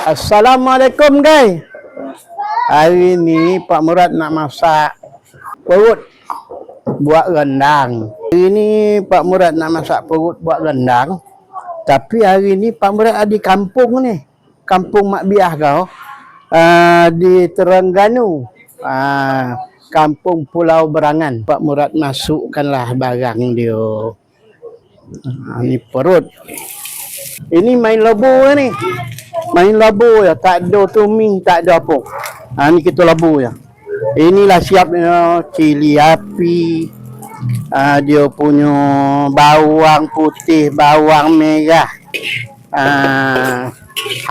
Assalamualaikum guys. Hari ni Pak Murad nak masak perut buat rendang. Hari ni Pak Murad nak masak perut buat rendang. Tapi hari ni Pak Murad ada di kampung ni. Kampung Mak Biah kau. Di Terengganu. Kampung Pulau Berangan. Pak Murad masukkanlah barang dia. Ni perut. Ini main labu ni. Main labu ya, tak ada tumi, tak ada apa. Ni kita labu ya. Inilah siapnya cili api. Dia punya bawang putih, bawang merah.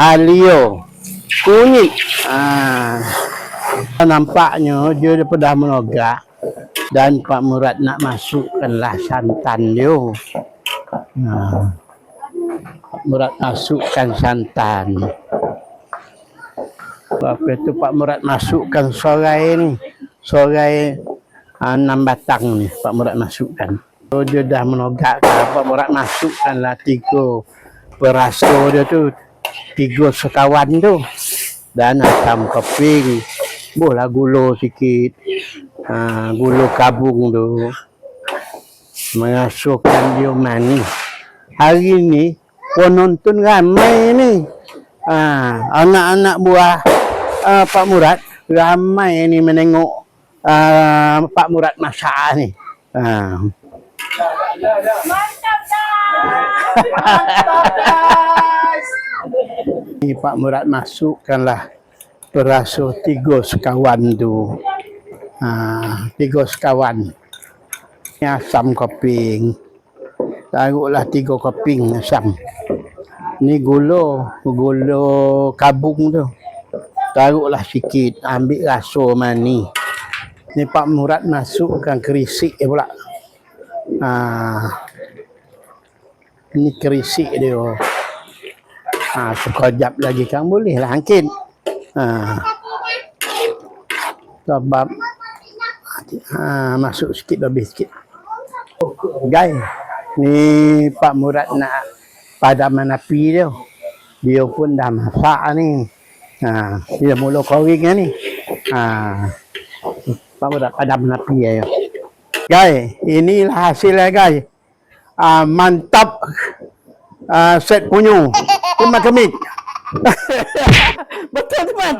Halio, kunyit. Nampaknya dia dah menogak. Dan Pak Murad nak masukkanlah santan dia. Pak Murad masukkan santan. Lepas tu Pak Murad masukkan sorai ni. Sorai 6 batang ni Pak Murad masukkan. So, dia dah menogak kan. Pak Murad masukkanlah 3 peraso dia tu. 3 sekawan tu. Dan asam keping. Bolehlah gula sikit. Gula kabung tu. Mengasuhkan dia manis. Hari ni penonton ramai ni. Anak-anak buah Pak Murad ramai ni menengok Pak Murad masak ni. Mantap guys. Ni Pak Murad masukkanlah peraso 3 sekawan tu. 3 sekawan. Ni asam keping. Taruhlah 3 keping asam. Ni gula kabung tu. Taruhlah sikit, ambil rasa manis. Ni Pak Murad masukkan kerisik pula. Ni kerisik dia. Sekejap lagi kan boleh lah angkit. Sebab masuk sikit lebih sikit. Guys, ni Pak Murad nak padaman api dia. Dia pun dah masak ni. Dia mula koring ni. Pak Murad padaman api dia. Guys, inilah hasilnya guys. Mantap. Set punyu. Terima kasih. Betul teman.